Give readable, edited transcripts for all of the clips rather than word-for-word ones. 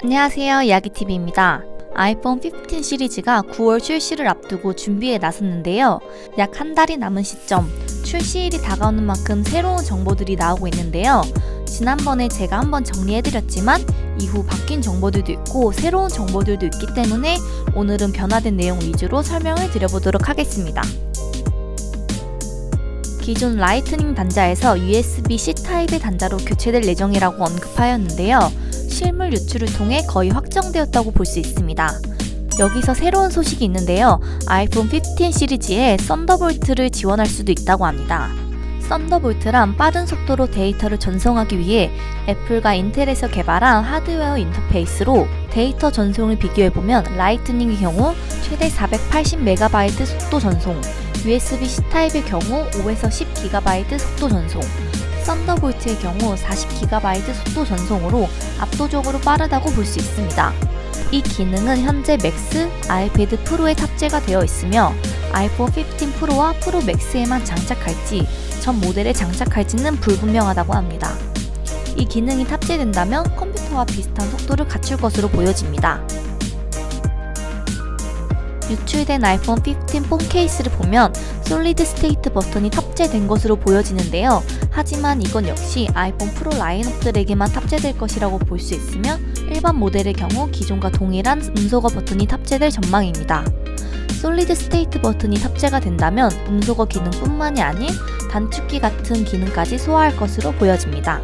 안녕하세요, 이야기TV입니다. 아이폰 15 시리즈가 9월 출시를 앞두고 준비에 나섰는데요. 약 한 달이 남은 시점, 출시일이 다가오는 만큼 새로운 정보들이 나오고 있는데요. 지난번에 제가 한번 정리해드렸지만 이후 바뀐 정보들도 있고 새로운 정보들도 있기 때문에 오늘은 변화된 내용 위주로 설명을 드려보도록 하겠습니다. 기존 라이트닝 단자에서 USB-C 타입의 단자로 교체될 예정이라고 언급하였는데요. 실물 유출을 통해 거의 확정되었다고 볼 수 있습니다. 여기서 새로운 소식이 있는데요. 아이폰 15 시리즈에 썬더볼트를 지원할 수도 있다고 합니다. 썬더볼트란 빠른 속도로 데이터를 전송하기 위해 애플과 인텔에서 개발한 하드웨어 인터페이스로 데이터 전송을 비교해보면 라이트닝의 경우 최대 480MB 속도 전송, USB-C 타입의 경우 5에서 10GB 속도 전송, 썬더볼트의 경우 40GB 속도 전송으로 압도적으로 빠르다고 볼 수 있습니다. 이 기능은 현재 맥스, 아이패드 프로에 탑재가 되어 있으며 아이폰 15 프로와 프로 맥스에만 장착할지 전 모델에 장착할지는 불분명하다고 합니다. 이 기능이 탑재된다면 컴퓨터와 비슷한 속도를 갖출 것으로 보여집니다. 유출된 아이폰 15 폰 케이스를 보면 솔리드 스테이트 버튼이 탑재된 것으로 보여지는데요. 하지만 이건 역시 아이폰 프로 라인업들에게만 탑재될 것이라고 볼 수 있으며 일반 모델의 경우 기존과 동일한 음소거 버튼이 탑재될 전망입니다. 솔리드 스테이트 버튼이 탑재가 된다면 음소거 기능뿐만이 아닌 단축키 같은 기능까지 소화할 것으로 보여집니다.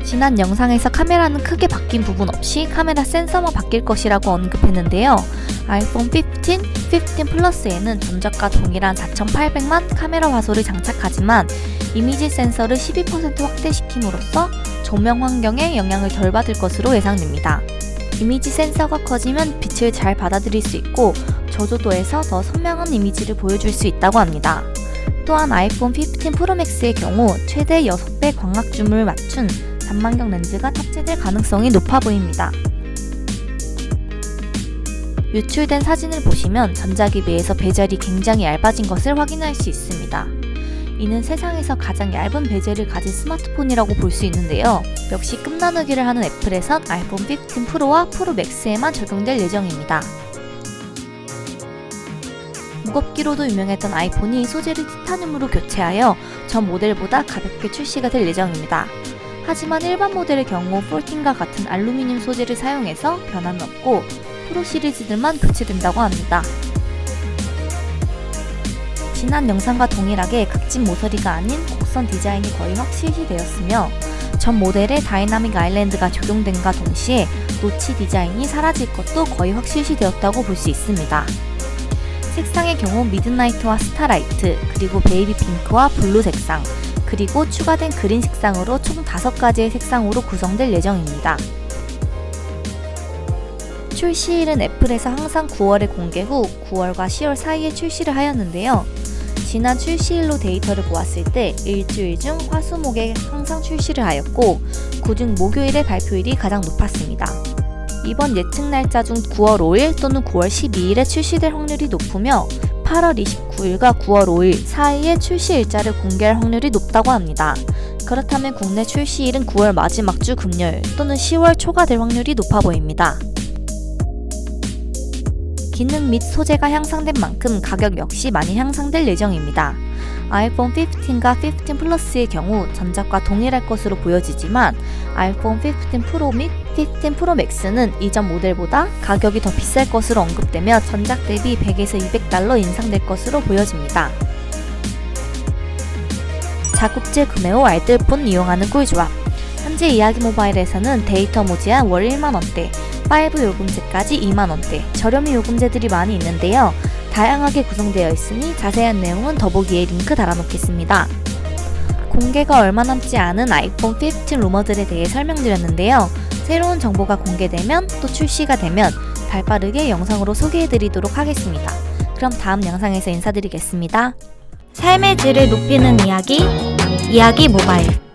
지난 영상에서 카메라는 크게 바뀐 부분 없이 카메라 센서만 바뀔 것이라고 언급했는데요. 아이폰 15 플러스에는 전작과 동일한 4800만 카메라 화소를 장착하지만 이미지 센서를 12% 확대시킴으로써 조명 환경에 영향을 덜 받을 것으로 예상됩니다. 이미지 센서가 커지면 빛을 잘 받아들일 수 있고 저조도에서 더 선명한 이미지를 보여줄 수 있다고 합니다. 또한 아이폰 15 프로 맥스의 경우 최대 6배 광학 줌을 맞춘 단만경 렌즈가 탑재될 가능성이 높아 보입니다. 유출된 사진을 보시면 전작에 비해서 베젤이 굉장히 얇아진 것을 확인할 수 있습니다. 이는 세상에서 가장 얇은 베젤을 가진 스마트폰이라고 볼 수 있는데요. 역시 끝나누기를 하는 애플에선 아이폰 15 프로와 프로 맥스에만 적용될 예정입니다. 무겁기로도 유명했던 아이폰이 소재를 티타늄으로 교체하여 전 모델보다 가볍게 출시가 될 예정입니다. 하지만 일반 모델의 경우 14과 같은 알루미늄 소재를 사용해서 변화는 없고 프로 시리즈들만 교체된다고 합니다. 지난 영상과 동일하게 각진 모서리가 아닌 곡선 디자인이 거의 확실시 되었으며 전 모델에 다이나믹 아일랜드가 적용된과 동시에 노치 디자인이 사라질 것도 거의 확실시 되었다고 볼 수 있습니다. 색상의 경우 미드나이트와 스타라이트, 그리고 베이비 핑크와 블루 색상, 그리고 추가된 그린 색상으로 총 5가지의 색상으로 구성될 예정입니다. 출시일은 애플에서 항상 9월에 공개 후 9월과 10월 사이에 출시를 하였는데요. 지난 출시일로 데이터를 보았을 때 일주일 중 화수목에 항상 출시를 하였고 그중 목요일의 발표일이 가장 높았습니다. 이번 예측 날짜 중 9월 5일 또는 9월 12일에 출시될 확률이 높으며 8월 29일과 9월 5일 사이에 출시 일자를 공개할 확률이 높다고 합니다. 그렇다면 국내 출시일은 9월 마지막 주 금요일 또는 10월 초가 될 확률이 높아 보입니다. 기능 및 소재가 향상된 만큼 가격 역시 많이 향상될 예정입니다. 아이폰 15과 15 플러스의 경우 전작과 동일할 것으로 보여지지만 아이폰 15 프로 및 15 프로 맥스는 이전 모델보다 가격이 더 비쌀 것으로 언급되며 전작 대비 100에서 200달러 인상될 것으로 보여집니다. 자국제 구매 후 알뜰폰 이용하는 꿀조합. 현재 이야기 모바일에서는 데이터 무제한 월 1만원대, 5 요금제까지 2만원대, 저렴이 요금제들이 많이 있는데요. 다양하게 구성되어 있으니 자세한 내용은 더보기에 링크 달아놓겠습니다. 공개가 얼마 남지 않은 아이폰 15 루머들에 대해 설명드렸는데요. 새로운 정보가 공개되면 또 출시가 되면 발빠르게 영상으로 소개해드리도록 하겠습니다. 그럼 다음 영상에서 인사드리겠습니다. 삶의 질을 높이는 이야기, 이야기 모바일.